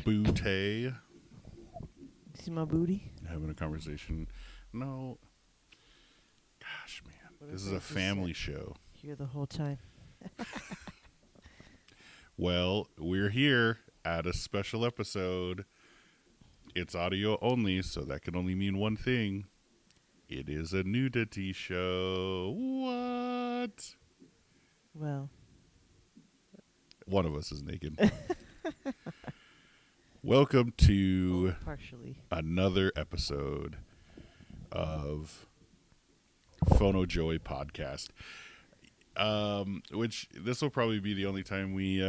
Booty. See my booty? Having a conversation. No. Gosh, man. What This if is I a just family sat show. here the whole time. Well, we're here at a special episode. It's audio only, so that can only mean one thing. It is a nudity show. What? Well, One of us is naked. Welcome to partially. another episode of FonoJoy podcast. Which this will probably be the only time we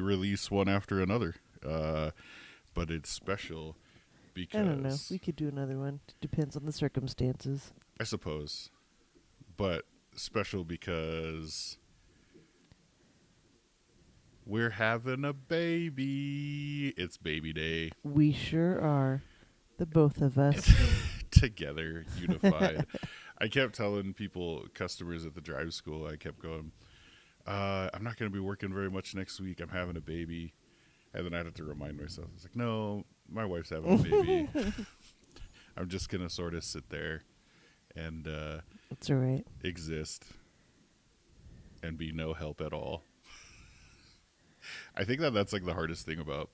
release one after another. But it's special because I don't know. We could do another one. Depends on the circumstances. I suppose. But special because we're having a baby. It's baby day. We sure are. The both of us. Together, unified. I kept telling customers at the drive school, I kept going, I'm not going to be working very much next week. I'm having a baby. And then I had to remind myself. I was like, no, my wife's having a baby. I'm just going to sort of sit there and That's all right. exist and be no help at all. I think that's like the hardest thing about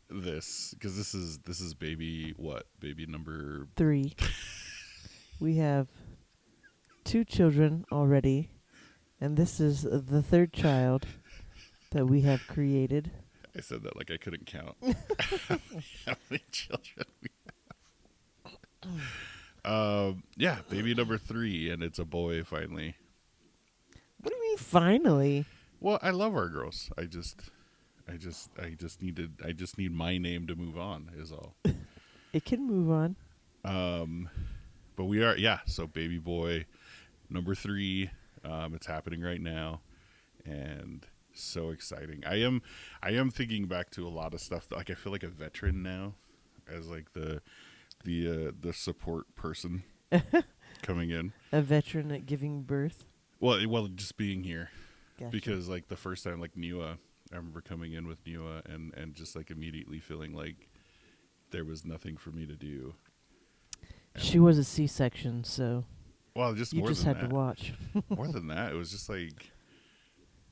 this, because this is baby number 3. We have 2 children already, and this is the 3rd child that we have created. I said that like I couldn't count how many children we have. Yeah, baby number 3, and it's a boy finally. What do you mean finally? Well, I love our girls. I just need my name to move on is all. It can move on. But we are, yeah. So baby boy number 3, it's happening right now, and so exciting. I am thinking back to a lot of stuff that, like, I feel like a veteran now, as like the support person coming in. A veteran at giving birth. Well, just being here. Gotcha. Because like the first time, like Nua, I remember coming in with Nua and just like immediately feeling like there was nothing for me to do. And She was a C-section, so well, just you more just than had that. to watch. More than that, it was just like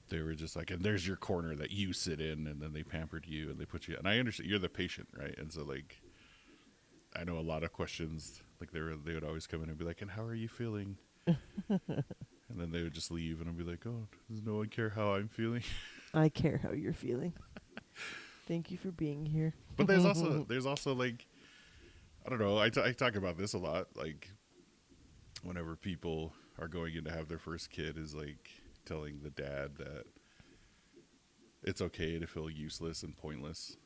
they were just like, and there's your corner that you sit in, and then they pampered you and they put you. And I understand you're the patient, right? And so like, I know a lot of questions. Like they would always come in and be like, "And how are you feeling?" And then they would just leave, and I'd be like, "Oh, does no one care how I'm feeling?" I care how you're feeling. Thank you for being here. But there's also like, I don't know. I talk about this a lot. Like, whenever people are going in to have their first kid, is like telling the dad that it's okay to feel useless and pointless.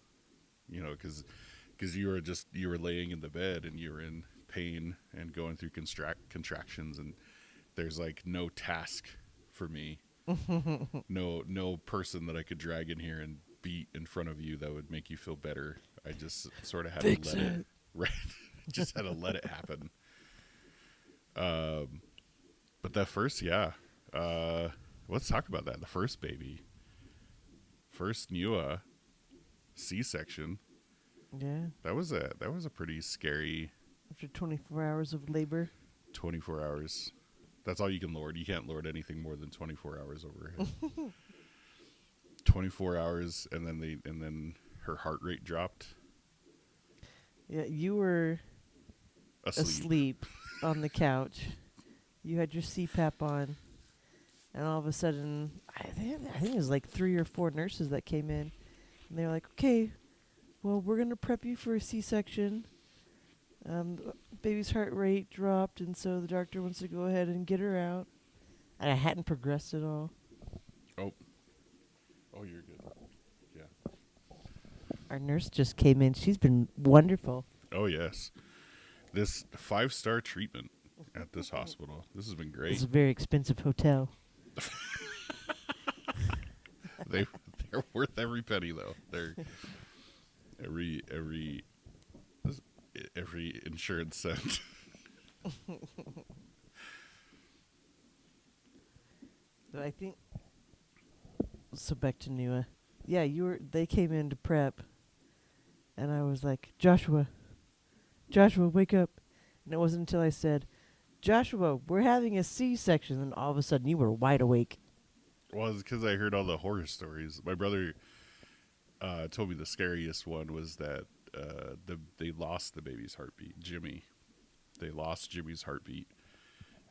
You know, because you were laying in the bed and you were in pain and going through contractions, and there's like no task for me. No person that I could drag in here and beat in front of you that would make you feel better. I just sort of had Fix to let it. it right. Just had to let it happen. But that first, yeah. Let's talk about that. The first baby, first Nua, C-section. Yeah. That was a pretty scary After 24 hours of labor. 24 hours. That's all you can lord. You can't lord anything more than 24 hours over here. 24 hours, and then her heart rate dropped. Yeah, you were asleep on the couch. You had your CPAP on, and all of a sudden, I think it was like 3 or 4 nurses that came in, and they were like, "Okay, well, we're gonna prep you for a C-section. The baby's heart rate dropped, and so the doctor wants to go ahead and get her out." And I hadn't progressed at all. Oh, you're good. Yeah. Our nurse just came in. She's been wonderful. Oh, yes. This 5-star treatment at this hospital. This has been great. It's a very expensive hotel. They're worth every penny, though. They're every insurance cent. So I think So back to Nua. Yeah, they came in to prep, and I was like, Joshua, wake up. And it wasn't until I said, Joshua, we're having a C-section, and all of a sudden you were wide awake. Well, it's because I heard all the horror stories. My brother told me the scariest one was that they lost the baby's heartbeat, Jimmy. They lost Jimmy's heartbeat,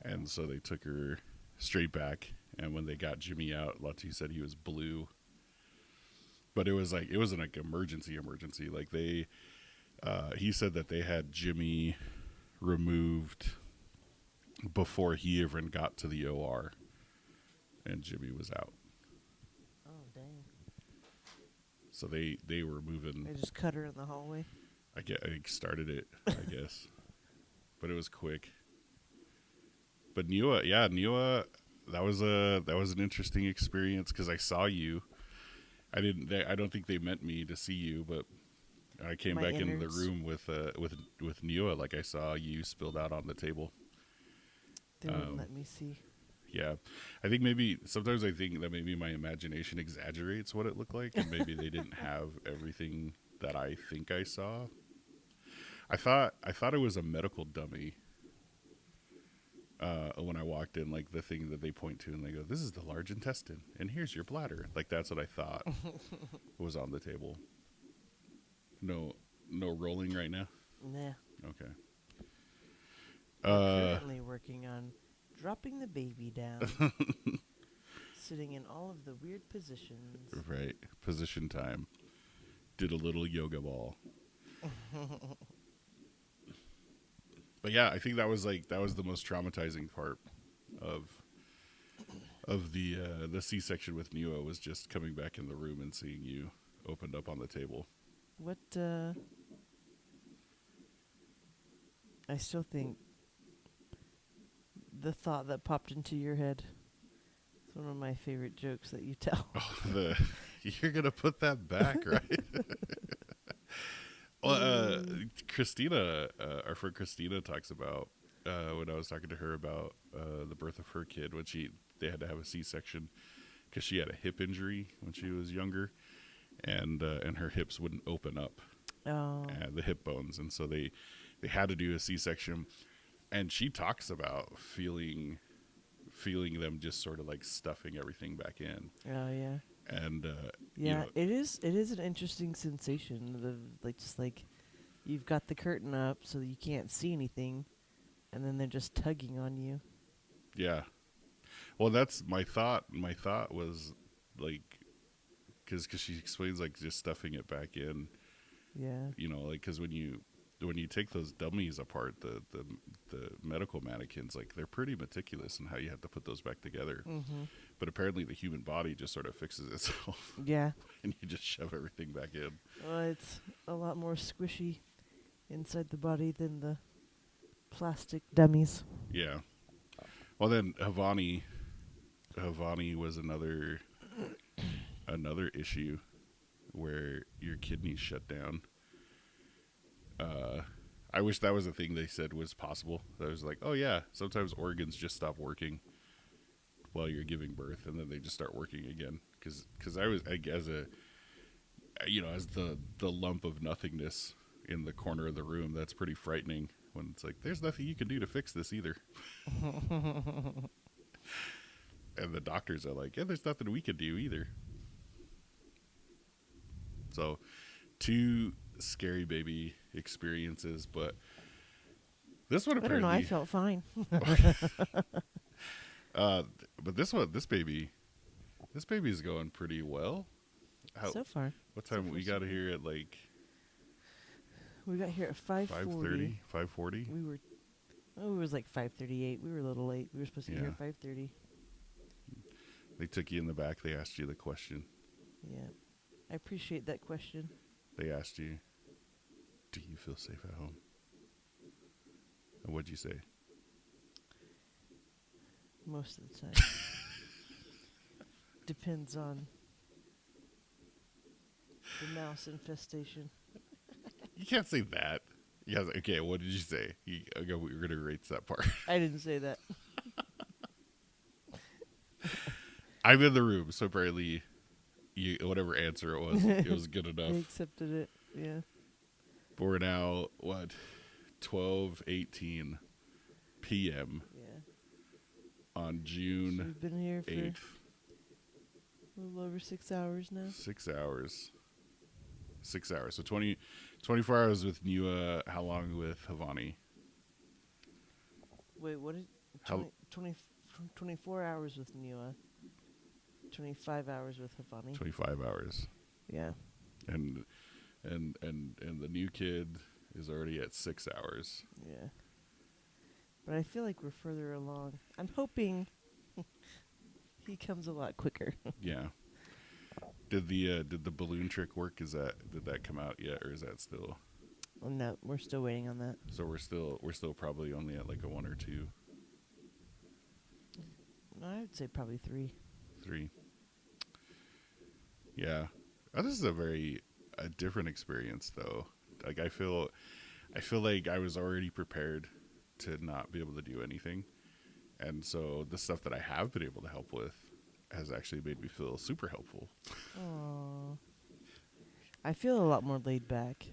and so they took her straight back. And when they got Jimmy out, Latu said he was blue. But it wasn't like emergency. Like he said that they had Jimmy removed before he even got to the OR, and Jimmy was out. Oh, dang. So they were moving. They just cut her in the hallway. I started it, I guess, but it was quick. But Nua, that was an interesting experience because I saw you. I don't think they meant me to see you, but I came back into the room with Nua. Like I saw you spilled out on the table. They wouldn't let me see. Yeah, I think sometimes I think that maybe my imagination exaggerates what it looked like, and maybe they didn't have everything that I think I saw. I thought it was a medical dummy. When I walked in, like the thing that they point to and they go, "This is the large intestine, and here's your bladder." Like that's what I thought was on the table. No rolling right now. Nah. Okay. Currently working on dropping the baby down, sitting in all of the weird positions. Right, position time. Did a little yoga ball. But yeah, I think that was the most traumatizing part of the C-section with Nua was just coming back in the room and seeing you opened up on the table. What? I still think the thought that popped into your head is one of my favorite jokes that you tell. Oh, you're gonna put that back, right? Well, Christina, our friend Christina, talks about when I was talking to her about the birth of her kid when they had to have a C-section because she had a hip injury when she was younger, and her hips wouldn't open up, the hip bones, and so they had to do a C-section, and she talks about feeling them just sort of like stuffing everything back in. Oh yeah. And it is an interesting sensation. Just like you've got the curtain up so that you can't see anything, and then they're just tugging on you. Yeah. Well, that's my thought. My thought was like, because she explains like just stuffing it back in. Yeah. Like because when you take those dummies apart, the medical mannequins, like they're pretty meticulous in how you have to put those back together. Mm-hmm. But apparently the human body just sort of fixes itself. Yeah. And you just shove everything back in. It's a lot more squishy inside the body than the plastic dummies. Yeah. Well, then Havani was another issue where your kidneys shut down. I wish that was a thing they said was possible. That was like, oh yeah, sometimes organs just stop working while you're giving birth, and then they just start working again. Because I was as the lump of nothingness in the corner of the room, that's pretty frightening. When it's like, there's nothing you can do to fix this either. And the doctors are like, yeah, there's nothing we can do either. So, 2 scary baby experiences, but this one apparently... I don't know, I felt fine. But this baby's going pretty well. So far. What time we got here at like... We got here at 5:40. 5:40? It was like 5:38. We were a little late. We were supposed to be here at 5:30. They took you in the back. They asked you the question. Yeah. I appreciate that question. They asked you, do you feel safe at home? And what'd you say? Most of the time. Depends on the mouse infestation. You can't say that. You guys, okay, what did you say? Okay, we're going to erase that part. I didn't say that. I'm in the room, so apparently whatever answer it was good enough. They accepted it. Yeah. But we're now, what, 12:18 p.m. Yeah. on So June we've been here for 8th. a little over 6 hours now. 6 hours. 6 hours. So 24 hours with Nua. How long with Havani? Wait, what did... 24 hours with Nua. 25 hours with Havani. 25 hours. Yeah. And the new kid is already at 6 hours. Yeah. But I feel like we're further along. I'm hoping he comes a lot quicker. Yeah. Did the balloon trick work? Did that come out yet, or is that still? Oh, no, we're still waiting on that. So we're still probably only at like a 1 or 2. I would say probably 3. 3. Yeah. This is a different experience though. Like I feel like I was already prepared to not be able to do anything. And so the stuff that I have been able to help with has actually made me feel super helpful. Aww. I feel a lot more laid back.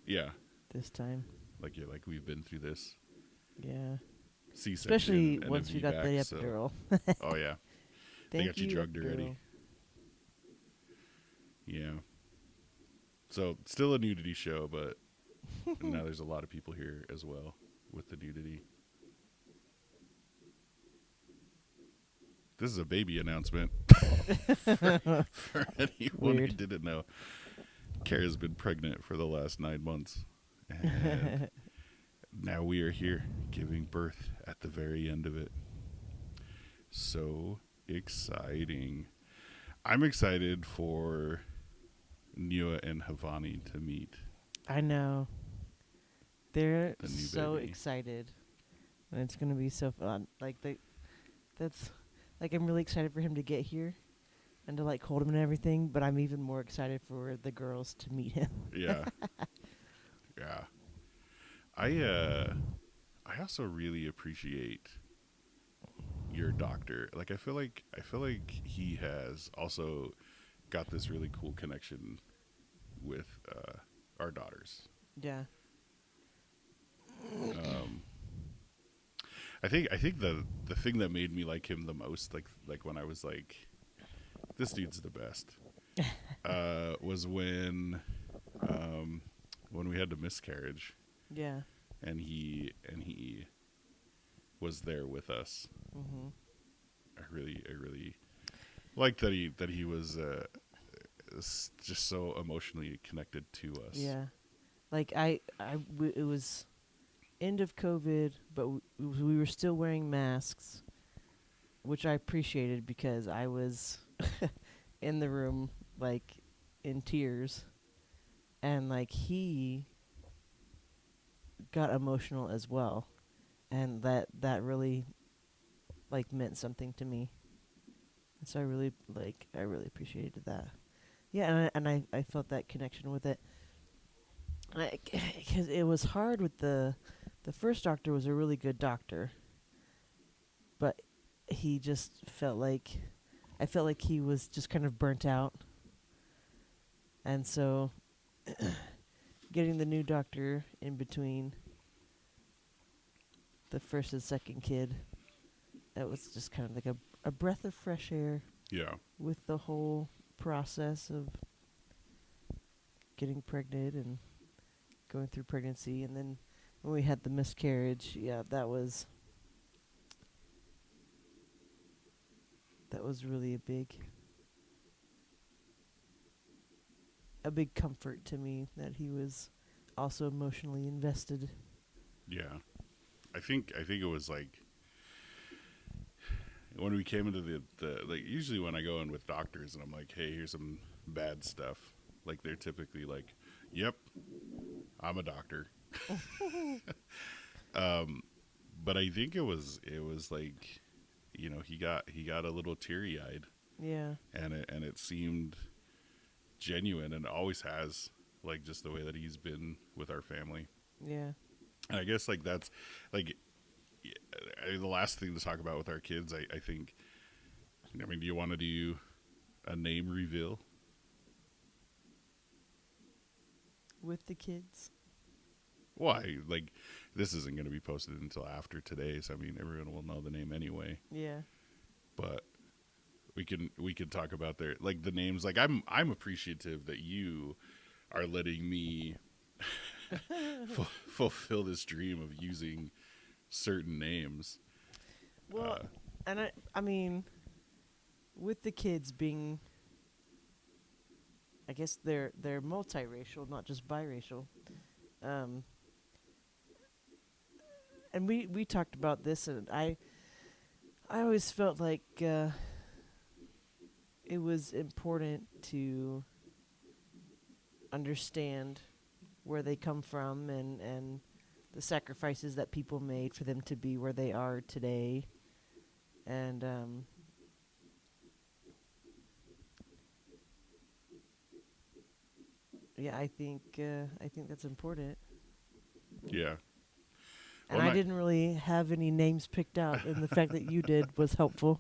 Yeah. This time. Like we've been through this. Yeah. C-section Especially and once a we got the VBAC, epidural. Oh yeah. They got you drugged already. epidural. Yeah. So still a nudity show, but now there's a lot of people here as well with the nudity. This is a baby announcement for anyone who didn't know. Kara's been pregnant for the last 9 months. And now we are here giving birth at the very end of it. So exciting. I'm excited for Nua and Havani to meet. I know. They're The new so baby. excited. And it's going to be so fun. That's I'm really excited for him to get here and to like hold him and everything, but I'm even more excited for the girls to meet him. Yeah. Yeah. I also really appreciate your doctor. Like I feel like he has also got this really cool connection with our daughters. Yeah. I think the thing that made me like him the most, like when I was like, this dude's the best, was when we had the miscarriage. Yeah. And he was there with us. Mm-hmm. I really liked that he was just so emotionally connected to us. Yeah. Like it was end of COVID, but we were still wearing masks, which I appreciated because I was in the room like in tears, and like he got emotional as well, and that really like meant something to me. And so I really appreciated that. Yeah, and I felt that connection with it. Because it was hard with the first doctor was a really good doctor, but he just I felt like he was just kind of burnt out. And so getting the new doctor in between the first and second kid, that was just kind of like a breath of fresh air. Yeah. With the whole process of getting pregnant and going through pregnancy, and then when we had the miscarriage, yeah, that was really a big comfort to me that he was also emotionally invested. Yeah. I think it was like when we came into the like, usually when I go in with doctors and I'm like, hey, here's some bad stuff, like they're typically like, yep, I'm a doctor. But I think it was like, you know, he got a little teary eyed. Yeah. And it seemed genuine, and always has, like just the way that he's been with our family. Yeah. And I guess like that's like the last thing to talk about with our kids. I think. I mean, do you want to do a name reveal? with the kids? Why? Like, this isn't going to be posted until after today, so I mean, everyone will know the name anyway. Yeah. But we can talk about their like the names. Like, I'm appreciative that you are letting me fulfill this dream of using certain names. Well, and I mean, with the kids being, I guess they're multiracial, not just biracial. Um, and we talked about this, and I always felt like it was important to understand where they come from and the sacrifices that people made for them to be where they are today. And yeah, I think that's important. Yeah. And Well, I didn't really have any names picked out, and the fact that you did was helpful.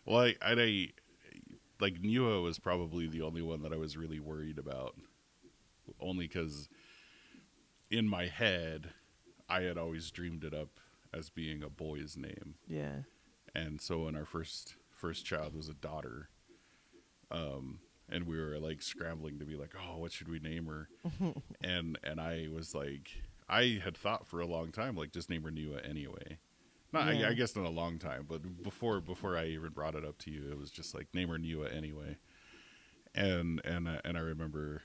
well, I like Nua was probably the only one that I was really worried about, only because in my head I had always dreamed it up as being a boy's name, Yeah. and so when our first child was a daughter, and we were like scrambling to be like, oh, what should we name her? and I was like, I had thought for a long time, like, just name her Nua anyway. Not, Yeah. I guess not a long time, but before I even brought it up to you, it was just like, name her Nua anyway. And I remember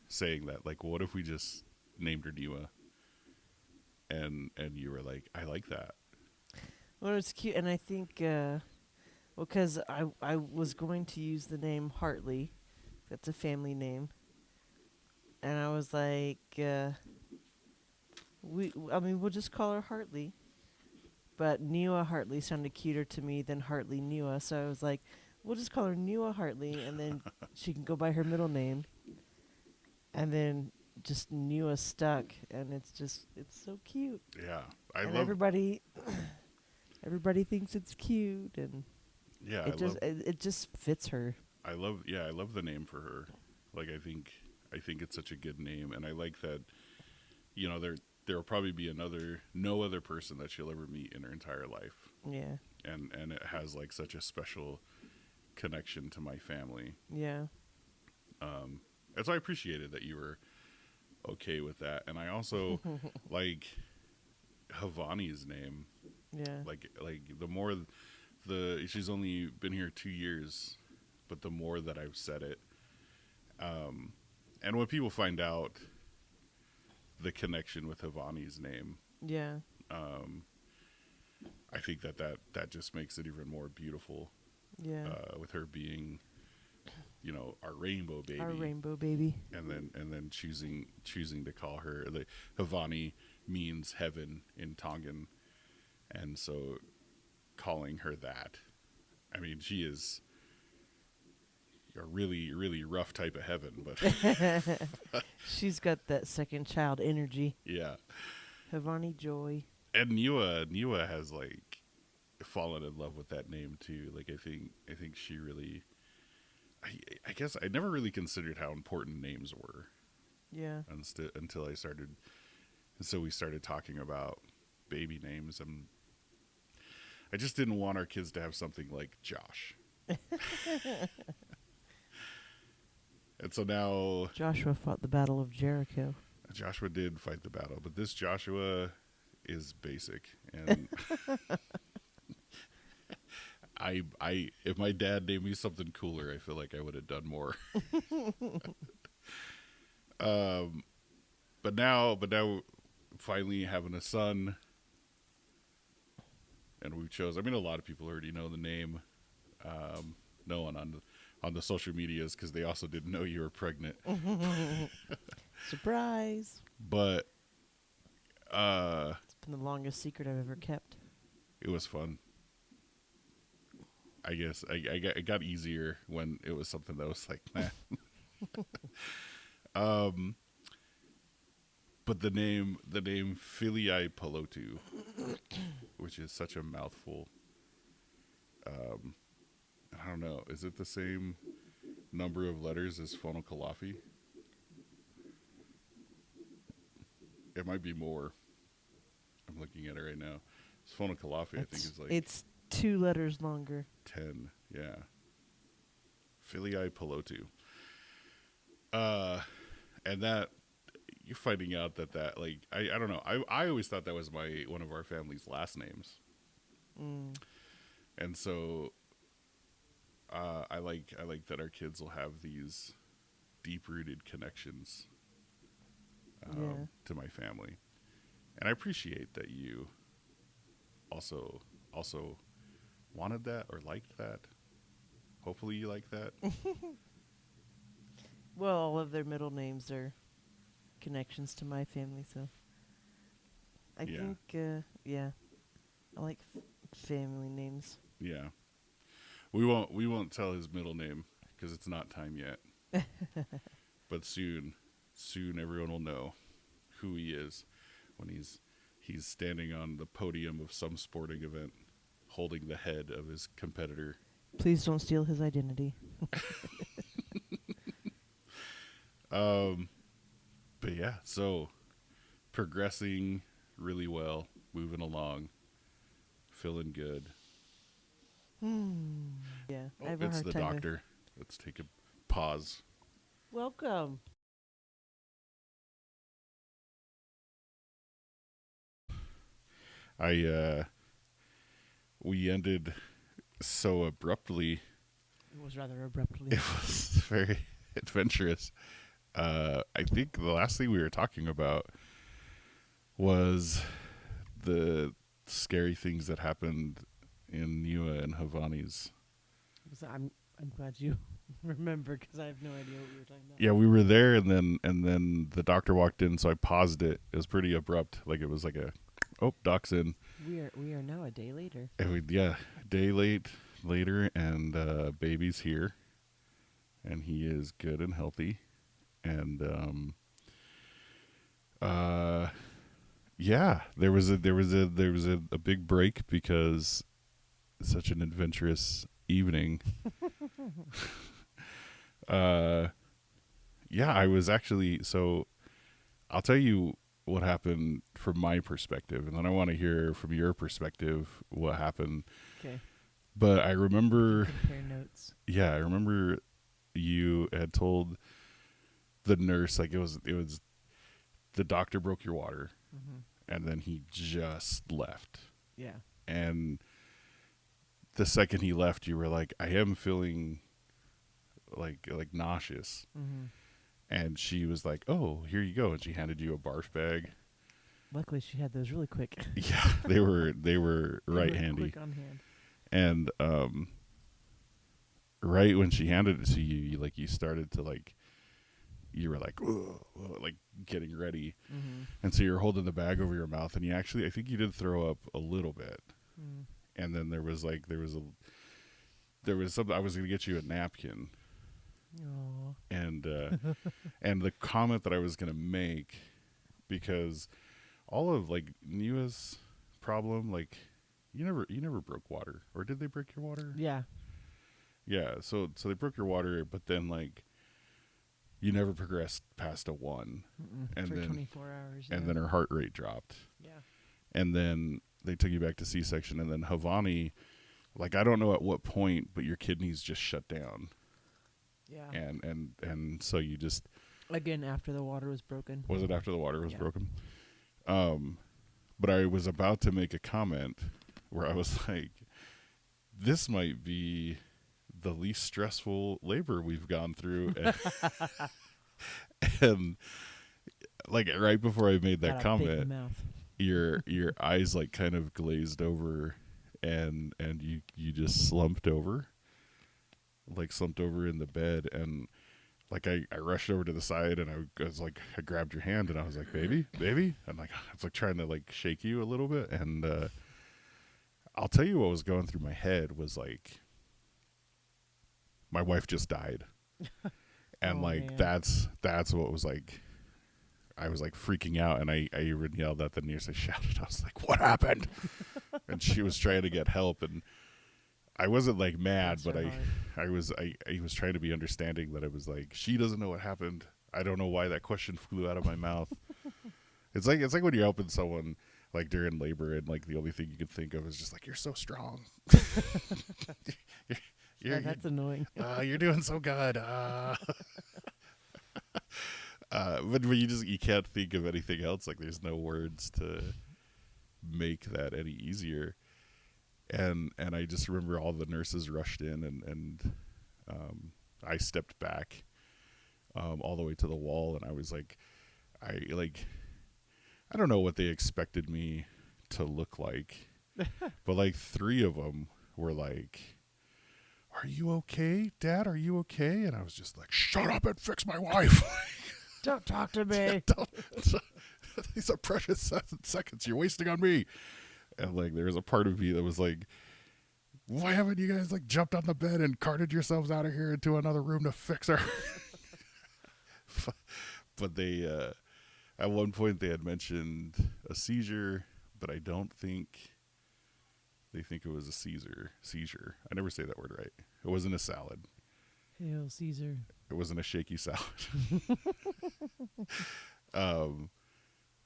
saying that, like, what if we just named her Nua? And you were like, I like that. Well, it's cute, and I think, well, because I was going to use the name Hartley. That's a family name. And I was like, I mean, we'll just call her Hartley. But Nua Hartley sounded cuter to me than Hartley Nua, so I was like, we'll just call her Nua Hartley, and then she can go by her middle name. And then just Nua stuck, and it's so cute. Yeah, And everybody thinks it's cute, and Yeah, it just fits her. I love the name for her. Like, I think it's such a good name, and I like that. There will probably be no other person that she'll ever meet in her entire life, Yeah. and it has like such a special connection to my family. Yeah. And so I appreciated that you were okay with that, and I also like Havani's name. Yeah. Like the more she's only been here 2 years, but the more that I've said it, and when people find out the connection with Havani's name, Yeah. I think that just makes it even more beautiful. Yeah. With her being, our rainbow baby, Our rainbow baby. and then choosing to call her, like, Havani means heaven in Tongan, and so calling her that, I mean, she is a really, really rough type of heaven, but She's got that second child energy. yeah. Havani Joy. And Nua has like fallen in love with that name too. Like, I think she really, I guess I never really considered how important names were. Yeah. Until I started, and so we started talking about baby names, and I just didn't want our kids to have something like Josh. And so now Joshua fought the Battle of Jericho. Joshua did fight the battle, but this Joshua is basic, and I if my dad named me something cooler, I feel like I would have done more. But now finally having a son, and we chose. I mean, a lot of people already know the name. No one on the social medias, because they also didn't know you were pregnant. Surprise! But It's been the longest secret I've ever kept. it was fun. I guess it got easier when it was something that was like, nah. But the name Filii Pelotu, which is such a mouthful. I don't know. Is it the same number of letters as Phonokalafi? It might be more. I'm looking at it right now. FonoJoy, I think, is like it's 2 letters longer. 10. Yeah. Filii Pelotu. And that you're finding out that like I don't know. I always thought that was one of our family's last names. And so I like that our kids will have these deep rooted connections to my family. And I appreciate that you also wanted that or liked that. Hopefully you like that. Well, all of their middle names are connections to my family, so I think, I like family names. Yeah, we won't tell his middle name because it's not time yet. But soon everyone will know who he is when he's standing on the podium of some sporting event, holding the head of his competitor. Please don't steal his identity. But yeah, so progressing really well, moving along, feeling good. Yeah, Oh, I have a it's hard the time doctor. Let's take a pause. Welcome. We ended so abruptly. It was rather abruptly. It was very adventurous. I think the last thing we were talking about was the scary things that happened in Niwa and Havani's. I'm glad you remember because I have no idea what we were talking about. Yeah, we were there, and then the doctor walked in, so I paused it. It was pretty abrupt, like it was like doc's in. We are now a day later. Day later, and baby's here, and he is good and healthy, and there was a big break because such an adventurous evening. I was actually, so I'll tell you what happened from my perspective, and then I want to hear from your perspective what happened. Okay. But I remember compare notes. Yeah, I remember you had told the nurse, like it was the doctor broke your water, and then he just left. Yeah. And the second he left, you were like, I am feeling like nauseous. And she was like, oh, here you go. And she handed you a barf bag. Luckily, she had those really quick. Yeah, they were right handy. Quick on hand. And right when she handed it to you, you started to you were like, like getting ready. And so you're holding the bag over your mouth, and I think you did throw up a little bit. And then there was something, I was going to get you a napkin. Aww. And the comment that I was going to make, because all of Niwa's problem, you never broke water, or did they break your water? Yeah. Yeah. So they broke your water, but then you never progressed past a 1. And for then 24 hours. And then her heart rate dropped. Yeah. And then they took you back to C-section, and then Havani, I don't know at what point, but your kidneys just shut down. Yeah. And so you just, again, after the water was broken. Was it after the water was broken? But I was about to make a comment where I was like, this might be the least stressful labor we've gone through. And right before I made that comment, your eyes kind of glazed over, and you just slumped over in the bed, and I rushed over to the side, and I was I grabbed your hand, and I was like, baby, and I was trying to shake you a little bit, and I'll tell you what was going through my head was my wife just died. And that's what was I was freaking out, and I even yelled at the nurse. I shouted, I was like, what happened? And she was trying to get help, and I wasn't mad, but I was trying to be understanding that I was she doesn't know what happened. I don't know why that question flew out of my mouth. It's like when you're helping someone like during labor and like the only thing you can think of is just like you're so strong. you're, Yeah, that's annoying. you're doing so good. But you can't think of anything else. Like there's no words to make that any easier. And I just remember all the nurses rushed in and I stepped back all the way to the wall, and I was like, I don't know what they expected me to look like, but like 3 of them were like, "Are you okay, Dad? Are you okay?" And I was just like, "Shut up and fix my wife." Don't talk to me. These are precious seconds you're wasting on me. And like there was a part of me that was like, why haven't you guys like jumped on the bed and carted yourselves out of here into another room to fix her? But they at one point they had mentioned a seizure, but I don't think they think it was a seizure. I never say that word right. It wasn't a salad. Hail Caesar. It wasn't a shaky salad.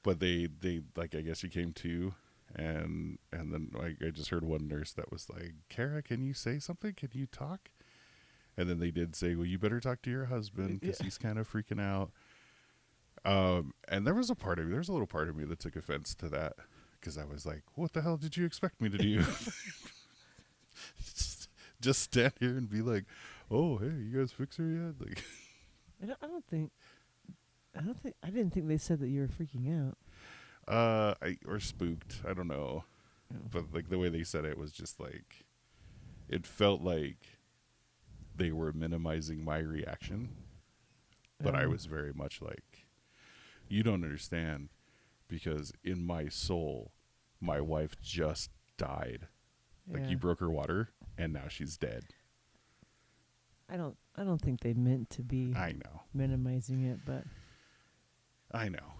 But they like, I guess she came to, and then like I just heard one nurse that was like, "Kara, can you say something? Can you talk?" And then they did say, "Well, you better talk to your husband because he's kind of freaking out." And there was a little part of me that took offense to that, because I was like, "What the hell did you expect me to do? just stand here and be like, oh, hey, you guys fix her yet?" Like, I didn't think they said that you were freaking out. or spooked. I don't know, Oh. but like the way they said it was just like, it felt like they were minimizing my reaction, but I was very much like, you don't understand, because in my soul, my wife just died. Like, Yeah. you broke her water, and now she's dead. I don't think they meant to be I know. minimizing it, but I know.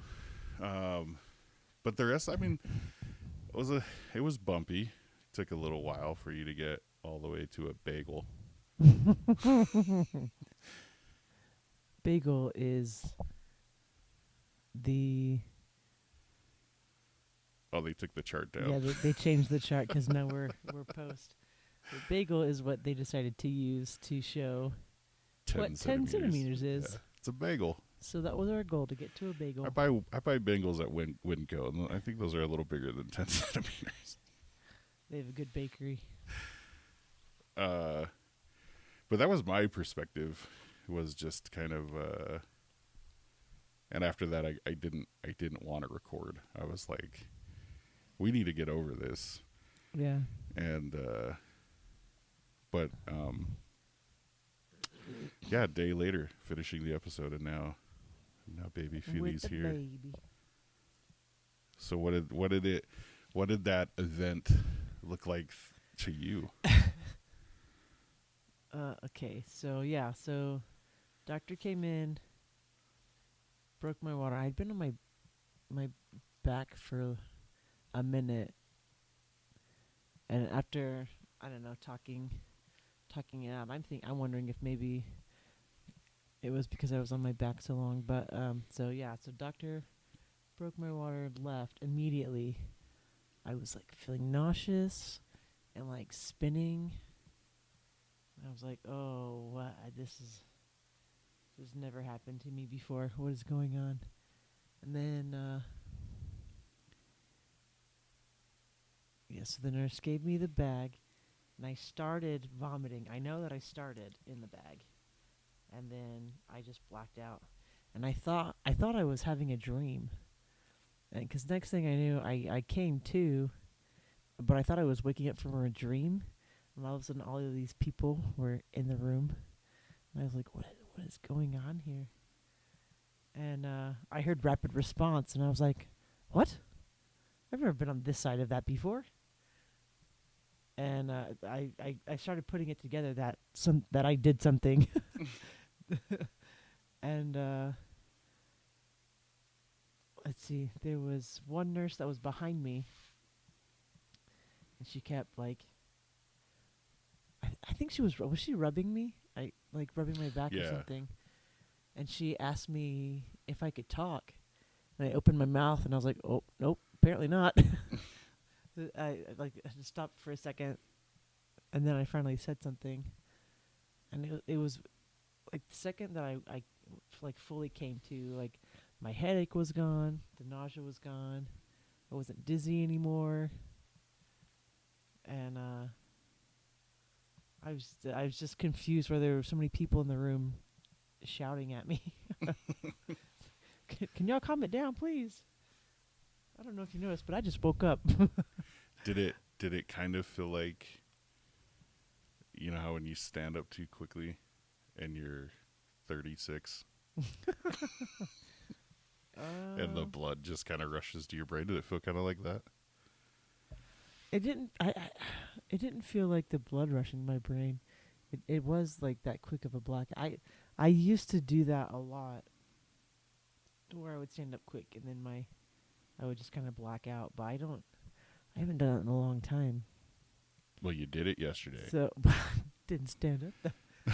But the rest, I mean, it was bumpy. It took a little while for you to get all the way to a bagel. bagel is the... Oh, they took the chart down. Yeah, they changed the chart because now we're post. The bagel is what they decided to use to show 10 centimeters is. Yeah, it's a bagel. So that was our goal, to get to a bagel. I buy bagels at Winco, and I think those are a little bigger than 10 centimeters. They have a good bakery. But that was my perspective. Was just kind of, and after that, I didn't want to record. I was like, we need to get over this. Yeah. And but yeah, a day later, finishing the episode, and now baby Feely's here. Baby. So what did that event look like to you? Okay, so doctor came in, broke my water. I'd been on my back for a minute, and after, I don't know, talking it out, I'm wondering if maybe it was because I was on my back so long. But so doctor broke my water, left immediately. I was like feeling nauseous and like spinning. I was like, oh, what? This never happened to me before. What is going on? And then, so the nurse gave me the bag, and I started vomiting. I know that I started in the bag, and then I just blacked out. And I thought I was having a dream, and because next thing I knew, I came to, but I thought I was waking up from a dream. And all of a sudden, all of these people were in the room. And I was like, what is going on here? And I heard rapid response, and I was like, what? I've never been on this side of that before. And I started putting it together that I did something. And let's see, there was one nurse that was behind me, and she kept like, I think was she rubbing me? Rubbing my back or something. And she asked me if I could talk. And I opened my mouth, and I was like, oh, nope, apparently not. I just stopped for a second, and then I finally said something. And it was like the second that I like fully came to, like my headache was gone, the nausea was gone, I wasn't dizzy anymore, and I was just confused why there were so many people in the room shouting at me. Can y'all calm it down, please? I don't know if you noticed, but I just woke up. Did it kind of feel like, you know how when you stand up too quickly and you're 36 and the blood just kind of rushes to your brain? Did it feel kind of like that? It didn't. It didn't feel like the blood rushing my brain. It was like that quick of a black. I used to do that a lot, where I would stand up quick and then I would just kind of black out. But I haven't done it in a long time. Well, you did it yesterday. So didn't stand up though.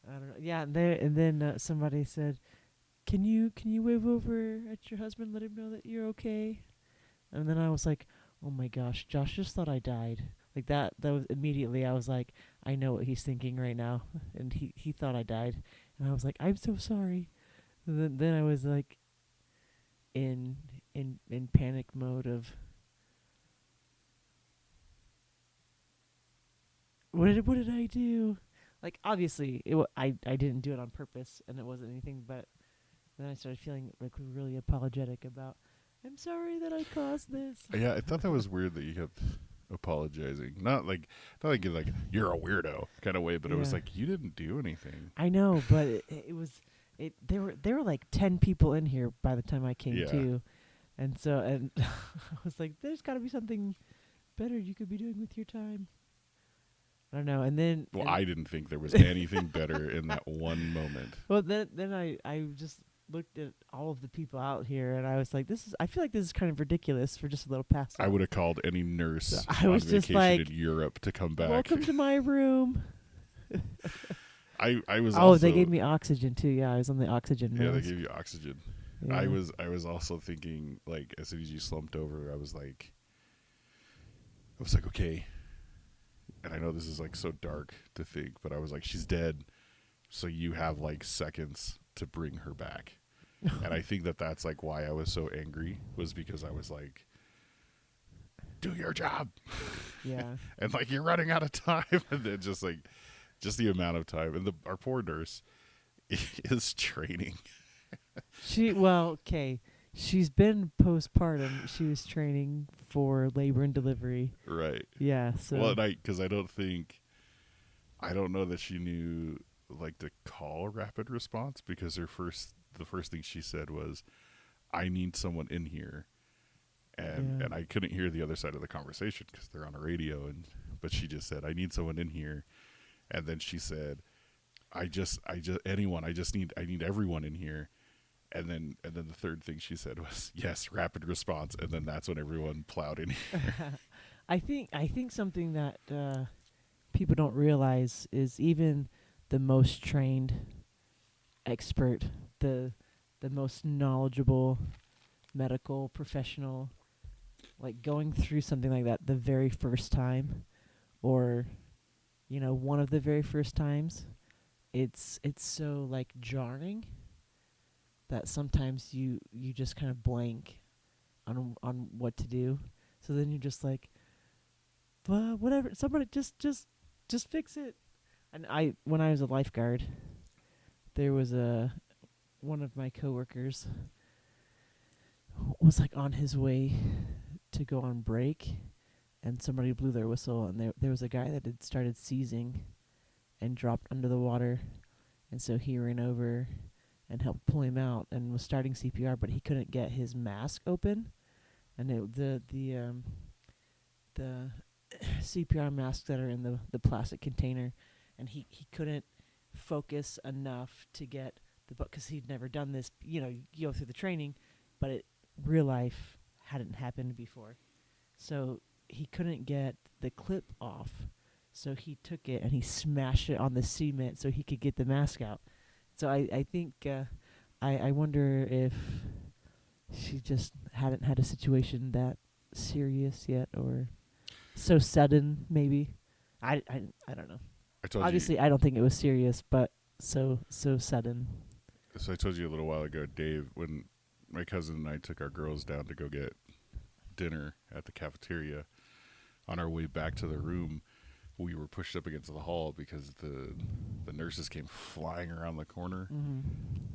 I don't know. Yeah, and then somebody said, "Can you wave over at your husband, let him know that you're okay?" And then I was like, "Oh my gosh, Josh just thought I died." Like that was immediately I was like, I know what he's thinking right now, and he thought I died, and I was like, I'm so sorry. And then I was like, in panic mode of what did I do? Like obviously I didn't do it on purpose, and it wasn't anything, but then I started feeling like really apologetic about, I'm sorry that I caused this. Yeah, I thought that was weird that you kept apologizing. Not like you're a weirdo kind of way, but it was like you didn't do anything. I know, but it was there were like 10 people in here by the time I came to. And so I was like, there's got to be something better you could be doing with your time. I don't know. And then I didn't think there was anything better in that one moment. Well, then I just looked at all of the people out here, and I was like, I feel like this is kind of ridiculous for just a little pass. I would have called any nurse so I was just like, in Europe to come back. Welcome to my room. I was. Oh, they gave me oxygen too. Yeah, I was on the oxygen mask. Yeah, they gave you oxygen. Yeah. I was also thinking, like, as soon as you slumped over, I was like, okay. And I know this is like so dark to think, but I was like, she's dead, so you have like seconds to bring her back. And I think that's like why I was so angry, was because I was like, do your job. Yeah. And like, you're running out of time. And then just the amount of time. And our poor nurse is training. She's been postpartum. She was training for labor and delivery. Right. Yeah. So. Well, because I don't know that she knew like to call rapid response, because the first thing she said was, I need someone in here. And I couldn't hear the other side of the conversation because they're on a radio, but she just said, I need someone in here. And then she said, I need everyone in here. And then the third thing she said was, yes, rapid response. And then that's when everyone plowed in here. I think something that people don't realize is even the most trained expert, the most knowledgeable medical professional, like going through something like that the very first time, or one of the very first times, it's so like jarring that sometimes you just kind of blank on what to do. So then you're just like, well, whatever, somebody just fix it. And when I was a lifeguard, there was one of my coworkers was like on his way to go on break, and somebody blew their whistle, and there was a guy that had started seizing and dropped under the water, and so he ran over and helped pull him out and was starting CPR, but he couldn't get his mask open, and the CPR masks that are in the plastic container, and he couldn't focus enough to get because he'd never done this. You go through the training, but real life hadn't happened before, so he couldn't get the clip off. So he took it and he smashed it on the cement so he could get the mask out. So I think I wonder if she just hadn't had a situation that serious yet, or so sudden, maybe. I don't know. I told Obviously, I don't think it was serious, but so sudden. So I told you a little while ago, Dave, when my cousin and I took our girls down to go get dinner at the cafeteria, on our way back to the room, we were pushed up against the hall because the nurses came flying around the corner,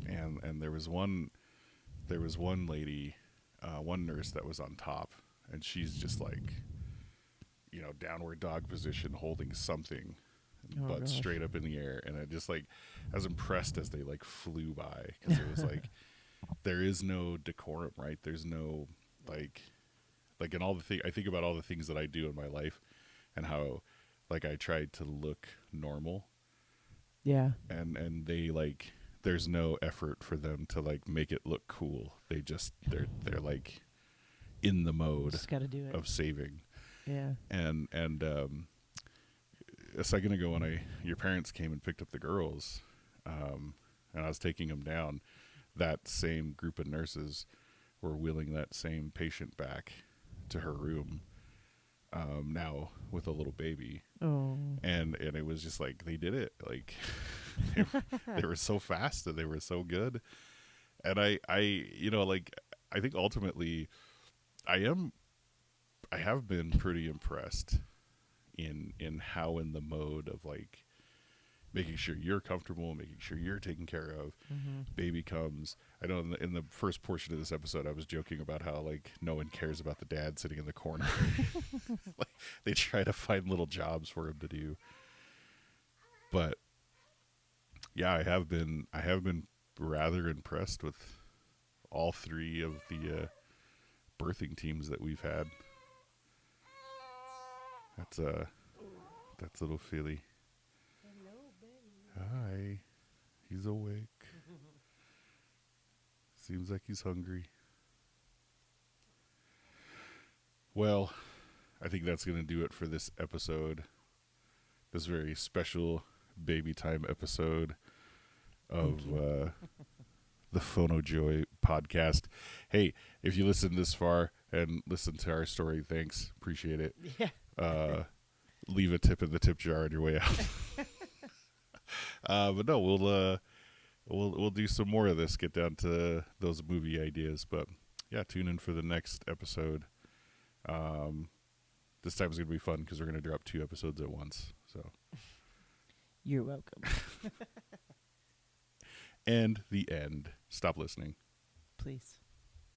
and there was one lady, one nurse that was on top, and she's just like, downward dog position, holding something, but straight up in the air, and I just like, I was impressed as they like flew by, because it was like, there is no decorum, right? There's no like in all the thing I think about all the things that I do in my life, and how like I tried to look normal. Yeah. And they like, there's no effort for them to like make it look cool. They're like in the mode Just gotta do it. of saving. Yeah. And a second ago when your parents came and picked up the girls, and I was taking them down, that same group of nurses were wheeling that same patient back to her room, now with a little baby. Oh. And it was just like, they did it. Like, they were so fast and they were so good. And I like, I think ultimately I have been pretty impressed in how in the mode of like making sure you're comfortable, making sure you're taken care of. Baby comes. I know in the first portion of this episode, I was joking about how like no one cares about the dad sitting in the corner. Like, they try to find little jobs for him to do. But yeah, I have been rather impressed with all three of the birthing teams that we've had. That's little Philly. Hello, baby. Hi. He's awake. Seems like he's hungry. Well, I think that's going to do it for this episode. This very special baby time episode of the FonoJoy podcast. Hey, if you listened this far and listened to our story, thanks. Appreciate it. Yeah. Leave a tip in the tip jar on your way out. But no, we'll do some more of this. Get down to those movie ideas. But yeah, tune in for the next episode. This time is gonna be fun because we're gonna drop 2 episodes at once. So You're welcome. and the end. Stop listening. Please.